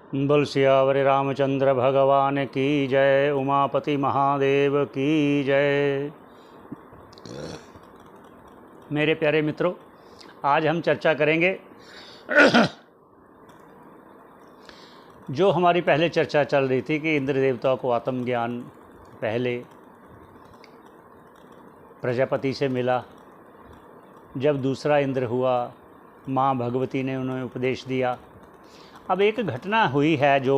बोल सियावर रामचंद्र भगवान की जय। उमापति महादेव की जय। मेरे प्यारे मित्रों, आज हम चर्चा करेंगे जो हमारी पहले चर्चा चल रही थी कि इंद्र देवता को आत्मज्ञान पहले प्रजापति से मिला। जब दूसरा इंद्र हुआ, माँ भगवती ने उन्हें उपदेश दिया। अब एक घटना हुई है जो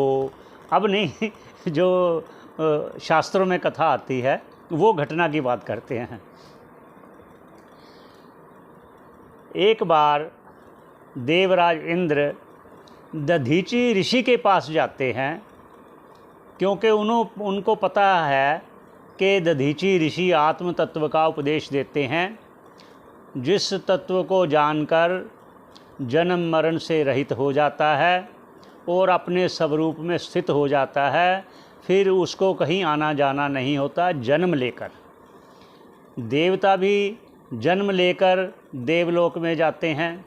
अब नहीं, जो शास्त्रों में कथा आती है, वो घटना की बात करते हैं। एक बार देवराज इंद्र दधीचि ऋषि के पास जाते हैं, क्योंकि उनको पता है कि दधीचि ऋषि आत्म तत्व का उपदेश देते हैं, जिस तत्व को जानकर जन्म मरण से रहित हो जाता है और अपने स्वरूप में स्थित हो जाता है। फिर उसको कहीं आना जाना नहीं होता। जन्म लेकर देवता भी जन्म लेकर देवलोक में जाते हैं,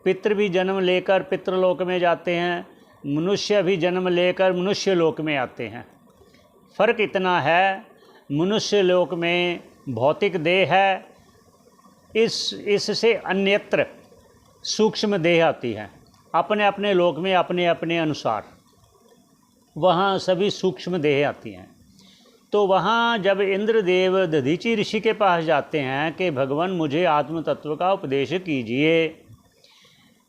पितृ भी जन्म लेकर पितृलोक में जाते हैं, मनुष्य भी जन्म लेकर मनुष्य लोक में आते हैं। फ़र्क इतना है, मनुष्य लोक में भौतिक देह है, इससे अन्यत्र सूक्ष्म देह आती है। अपने अपने लोक में अपने अपने अनुसार वहाँ सभी सूक्ष्म देह आती हैं। तो वहाँ जब इंद्रदेव दधीचि ऋषि के पास जाते हैं कि भगवान मुझे आत्म तत्व का उपदेश कीजिए,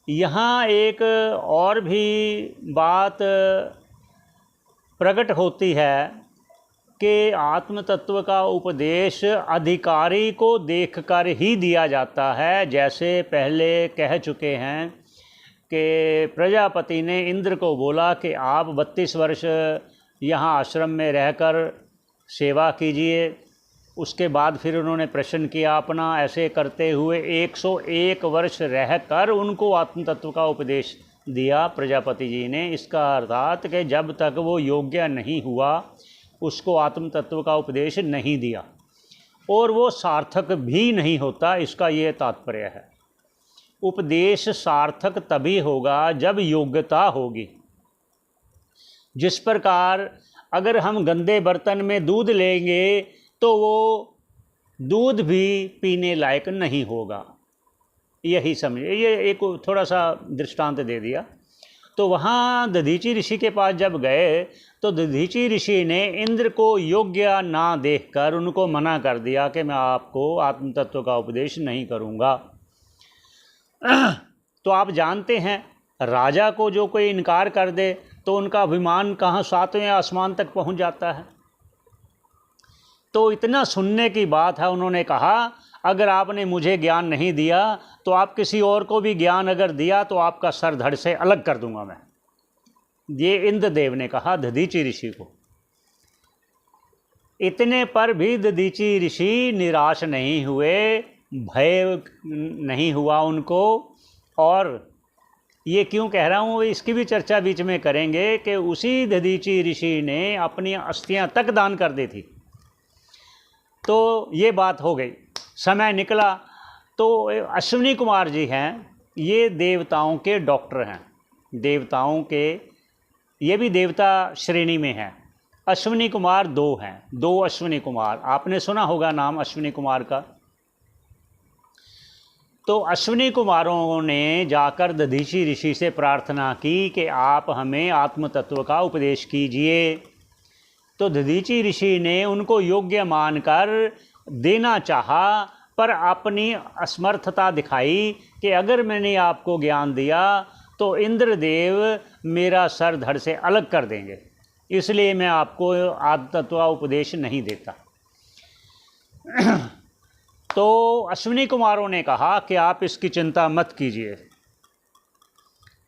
यहाँ एक और भी बात प्रकट होती है कि आत्म तत्व का उपदेश अधिकारी को देखकर ही दिया जाता है। जैसे पहले कह चुके हैं कि प्रजापति ने इंद्र को बोला कि आप 32 वर्ष यहाँ आश्रम में रहकर सेवा कीजिए। उसके बाद फिर उन्होंने प्रश्न किया अपना, ऐसे करते हुए 101 वर्ष रहकर उनको आत्म तत्व का उपदेश दिया प्रजापति जी ने। इसका अर्थात कि जब तक वो योग्य नहीं हुआ उसको आत्म तत्व का उपदेश नहीं दिया, और वो सार्थक भी नहीं होता। इसका ये तात्पर्य है। उपदेश सार्थक तभी होगा जब योग्यता होगी। जिस प्रकार अगर हम गंदे बर्तन में दूध लेंगे तो वो दूध भी पीने लायक नहीं होगा। यही समझिए, ये एक थोड़ा सा दृष्टांत दे दिया। तो वहाँ दधीचि ऋषि के पास जब गए तो दधीचि ऋषि ने इंद्र को योग्य ना देखकर उनको मना कर दिया कि मैं आपको आत्म तत्व का उपदेश नहीं करूँगा। तो आप जानते हैं, राजा को जो कोई इनकार कर दे तो उनका अभिमान कहाँ 7वें आसमान तक पहुँच जाता है। तो इतना सुनने की बात है, उन्होंने कहा अगर आपने मुझे ज्ञान नहीं दिया तो आप किसी और को भी ज्ञान अगर दिया तो आपका सर धड़ से अलग कर दूंगा मैं। ये इंद्रदेव ने कहा दधीचि ऋषि को। इतने पर भी दधीचि ऋषि निराश नहीं हुए, भय नहीं हुआ उनको। और ये क्यों कह रहा हूँ, इसकी भी चर्चा बीच में करेंगे कि उसी दधीचि ऋषि ने अपनी अस्थियां तक दान कर दी थी। तो ये बात हो गई। समय निकला तो अश्विनी कुमार जी हैं, ये देवताओं के डॉक्टर हैं, देवताओं के, ये भी देवता श्रेणी में हैं। अश्विनी कुमार 2 हैं, 2 अश्विनी कुमार। आपने सुना होगा नाम अश्विनी कुमार का। तो अश्विनी कुमारों ने जाकर दधीचि ऋषि से प्रार्थना की कि आप हमें आत्म तत्व का उपदेश कीजिए। तो दधीचि ऋषि ने उनको योग्य मानकर देना चाहा, पर अपनी असमर्थता दिखाई कि अगर मैंने आपको ज्ञान दिया तो इंद्रदेव मेरा सर धड़ से अलग कर देंगे, इसलिए मैं आपको आत्म तत्व का उपदेश नहीं देता। तो अश्विनी कुमारों ने कहा कि आप इसकी चिंता मत कीजिए,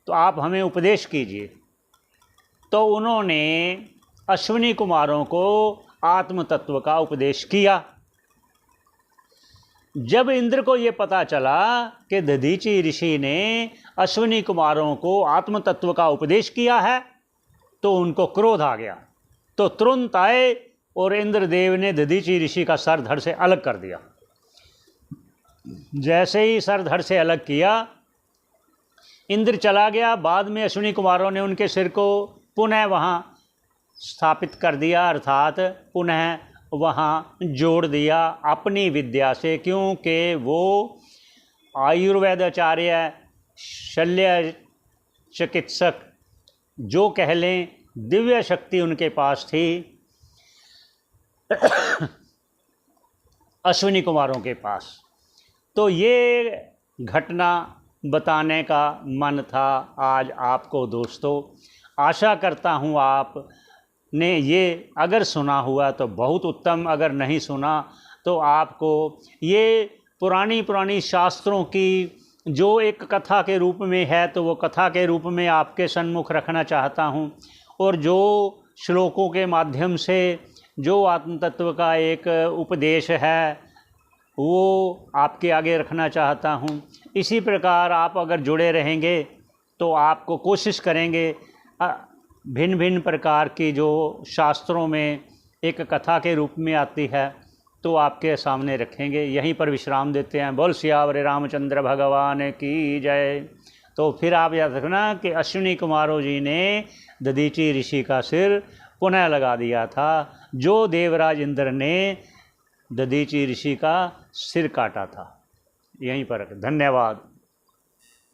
तो आप हमें उपदेश कीजिए। तो उन्होंने अश्विनी कुमारों को आत्म तत्व का उपदेश किया। जब इंद्र को ये पता चला कि दधीचि ऋषि ने अश्विनी कुमारों को आत्म तत्व का उपदेश किया है तो उनको क्रोध आ गया। तो तुरंत आए और इंद्रदेव ने दधीचि ऋषि का सर धड़ से अलग कर दिया। जैसे ही सर धड़ से अलग किया इंद्र चला गया, बाद में अश्विनी कुमारों ने उनके सिर को पुनः वहाँ स्थापित कर दिया, अर्थात पुनः वहाँ जोड़ दिया अपनी विद्या से, क्योंकि वो आयुर्वेद आचार्य, शल्य चिकित्सक जो कह लें, दिव्य शक्ति उनके पास थी अश्विनी कुमारों के पास। तो ये घटना बताने का मन था आज आपको दोस्तों। आशा करता हूँ आपने ये अगर सुना हुआ तो बहुत उत्तम, अगर नहीं सुना तो आपको ये पुरानी शास्त्रों की जो एक कथा के रूप में है तो वो कथा के रूप में आपके सन्मुख रखना चाहता हूँ, और जो श्लोकों के माध्यम से जो आत्म तत्व का एक उपदेश है वो आपके आगे रखना चाहता हूँ। इसी प्रकार आप अगर जुड़े रहेंगे तो आपको कोशिश करेंगे भिन्न भिन्न प्रकार की जो शास्त्रों में एक कथा के रूप में आती है तो आपके सामने रखेंगे। यहीं पर विश्राम देते हैं। बोल सियावर रामचंद्र भगवान की जय। तो फिर आप याद रखना कि अश्विनी कुमारों जी ने दधीचि ऋषि का सिर पुनः लगा दिया था, जो देवराज इंद्र ने दधीचि ऋषि का सिर काटा था। यहीं पर धन्यवाद।